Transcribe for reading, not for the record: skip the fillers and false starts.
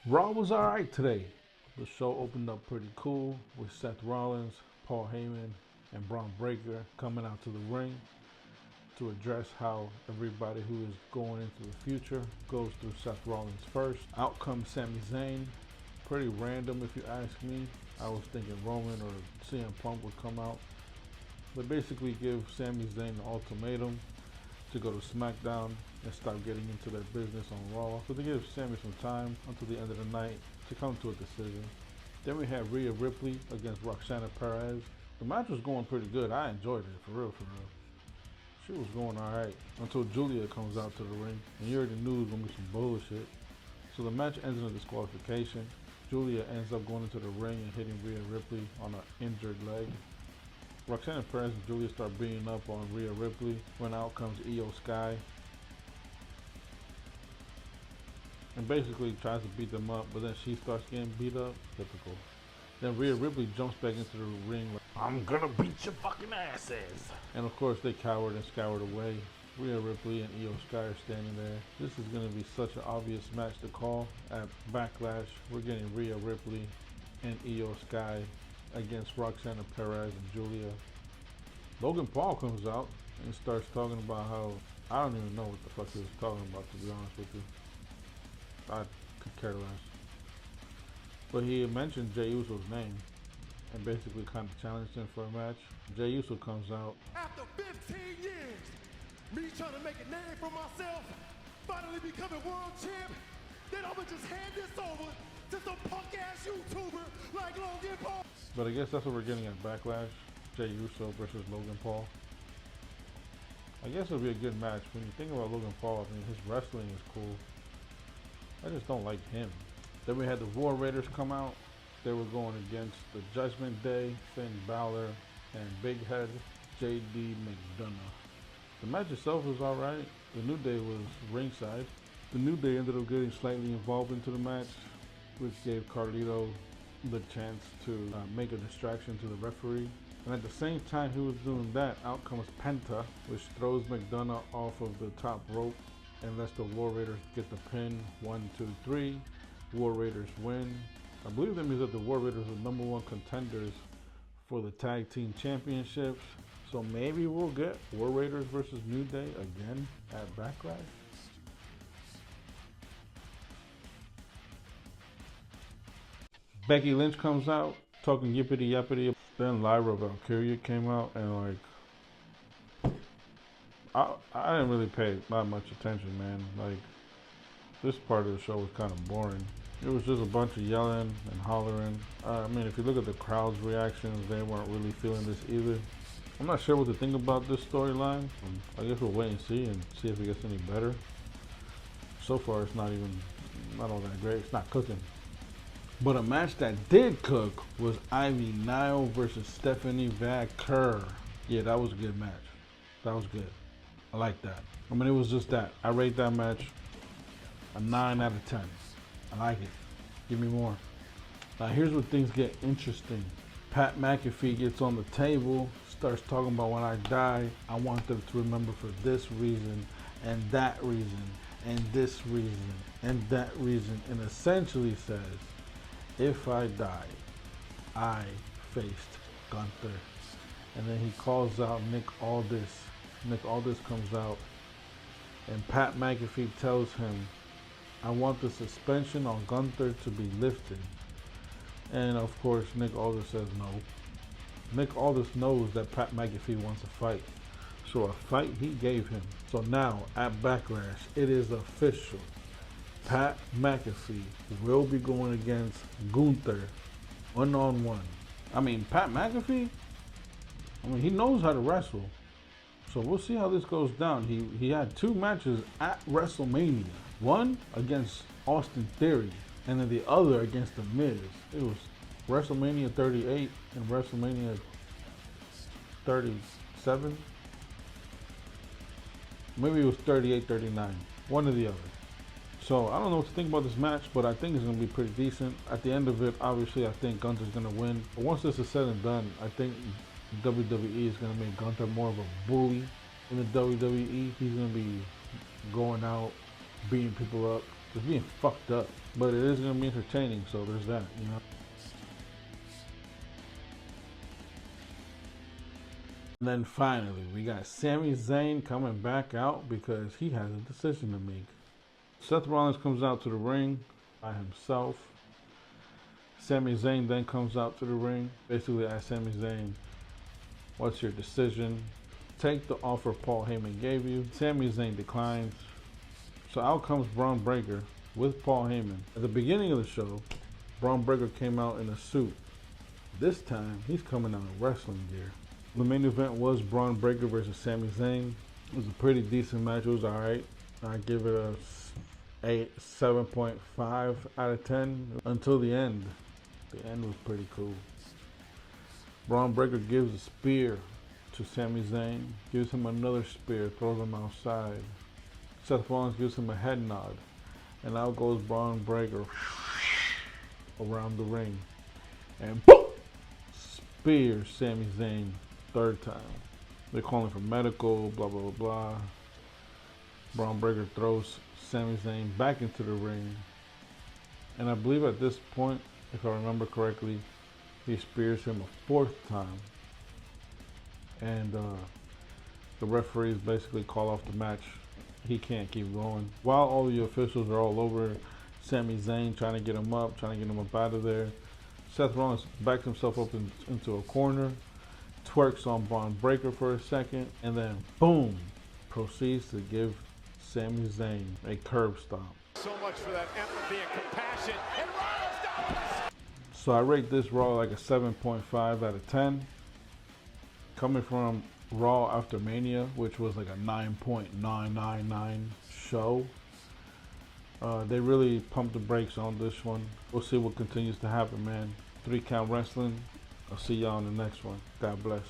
Raw was alright today. The show opened up pretty cool with Seth Rollins, Paul Heyman, and Braun Breaker coming out to the ring to address how everybody who is going into the future goes through Seth Rollins first. Out comes Sami Zayn. Pretty random if you ask me. I was thinking Roman or CM Punk would come out. They basically give Sami Zayn an ultimatum to go to SmackDown and start getting into their business on Raw. So they give Sami some time until the end of the night to come to a decision. Then we had Rhea Ripley against Roxana Perez. The match was going pretty good. I enjoyed it, for real, for real. She was going alright until Julia comes out to the ring, and you already knew it was going to be some bullshit. So the match ends in a disqualification. Julia ends up going into the ring and hitting Rhea Ripley on an injured leg. Roxana Perez and Julia start beating up on Rhea Ripley when out comes Io Sky and basically tries to beat them up, but then she starts getting beat up. Typical. Then Rhea Ripley jumps back into the ring like, I'm gonna beat your fucking asses. And of course they cowered and scoured away. Rhea Ripley and Io Sky are standing there. This is gonna be such an obvious match to call. At Backlash, we're getting Rhea Ripley and Io Sky against Roxana Perez and Julia. Logan Paul comes out and starts talking about how, I don't even know what the fuck he was talking about, to be honest with you. I could care less. But he mentioned Jey Uso's name and basically kind of challenged him for a match. Jey Uso comes out. After 15 years, me trying to make a name for myself, finally becoming world champ, then I'ma just hand this over to some punk ass YouTuber like Logan Paul. But I guess that's what we're getting at Backlash. Jey Uso versus Logan Paul. I guess it'll be a good match. When you think about Logan Paul, I mean, his wrestling is cool. I just don't like him. Then we had the War Raiders come out. They were going against the Judgment Day, Finn Balor, and Big Head, JD McDonough. The match itself was alright. The New Day was ringside. The New Day ended up getting slightly involved into the match, which gave Carlito the chance to make a distraction to the referee. And at the same time he was doing that, out comes Penta, which throws McDonough off of the top rope and lets the War Raiders get the pin. 1, 2, 3. War Raiders win. I believe that means that the War Raiders are #1 contenders for the tag team championships. So maybe we'll get War Raiders versus New Day again at Backlash. Becky Lynch comes out talking yippity yappity. Then Lyra Valkyria came out and like, I didn't really pay that much attention, man. Like, this part of the show was kind of boring. It was just a bunch of yelling and hollering. I mean, if you look at the crowd's reactions, they weren't really feeling this either. I'm not sure what to think about this storyline. I guess we'll wait and see if it gets any better. So far, it's not all that great. It's not cooking. But a match that did cook was Ivy Nile versus Stephanie Vaquer. Yeah, that was a good match. That was good. I like that. I mean, it was just that. I rate that match a 9 out of 10. I like it. Give me more. Now here's where things get interesting. Pat McAfee gets on the table, starts talking about when I die, I want them to remember for this reason, and that reason, and this reason, and that reason, and essentially says, if I die, I faced Gunther. And then he calls out Nick Aldis. Nick Aldis comes out, and Pat McAfee tells him, I want the suspension on Gunther to be lifted. And of course, Nick Aldis says no. Nick Aldis knows that Pat McAfee wants a fight. So a fight he gave him. So now, at Backlash, it is official. Pat McAfee will be going against Gunther one-on-one. I mean, Pat McAfee, he knows how to wrestle. So we'll see how this goes down. He had 2 matches at WrestleMania. One against Austin Theory, and then the other against The Miz. It was WrestleMania 38 and WrestleMania 37. Maybe it was 38, 39. One or the other. So I don't know what to think about this match, but I think it's going to be pretty decent. At the end of it, obviously, I think Gunther's going to win. But once this is said and done, I think WWE is going to make Gunther more of a bully in the WWE. He's going to be going out, beating people up, It's being fucked up, but it is gonna be entertaining. So there's that, you know. And then finally, we got Sami Zayn coming back out because he has a decision to make. Seth Rollins comes out to the ring by himself. Sami Zayn then comes out to the ring, basically asks Sami Zayn, what's your decision? Take the offer Paul Heyman gave you. Sami Zayn declines. So out comes Braun Breaker with Paul Heyman. At the beginning of the show, Braun Breaker came out in a suit. This time, he's coming out in wrestling gear. The main event was Braun Breaker versus Sami Zayn. It was a pretty decent match. It was alright. I give it a 7.5 out of 10 until the end. The end was pretty cool. Braun Breaker gives a spear to Sami Zayn, gives him another spear, throws him outside. Seth Rollins gives him a head nod, and out goes Braun Breaker around the ring, and boom! Spears Sami Zayn third time. They're calling for medical, blah blah blah blah. Braun Breaker throws Sami Zayn back into the ring, and I believe at this point, if I remember correctly, he spears him a fourth time, and the referees basically call off the match. He can't keep going. While all the officials are all over Sami Zayn, trying to get him up, trying to get him up out of there, Seth Rollins backs himself up into a corner, twerks on Braun Breaker for a second, and then boom, proceeds to give Sami Zayn a curb stomp. So much for that empathy and compassion. And Rollins down. So I rate this Raw like a 7.5 out of 10. Coming from Raw after Mania, which was like a 9.999 show. They really pumped the brakes on this one. We'll see what continues to happen, man. 3 Count Wrestling. I'll see y'all in the next one. God bless.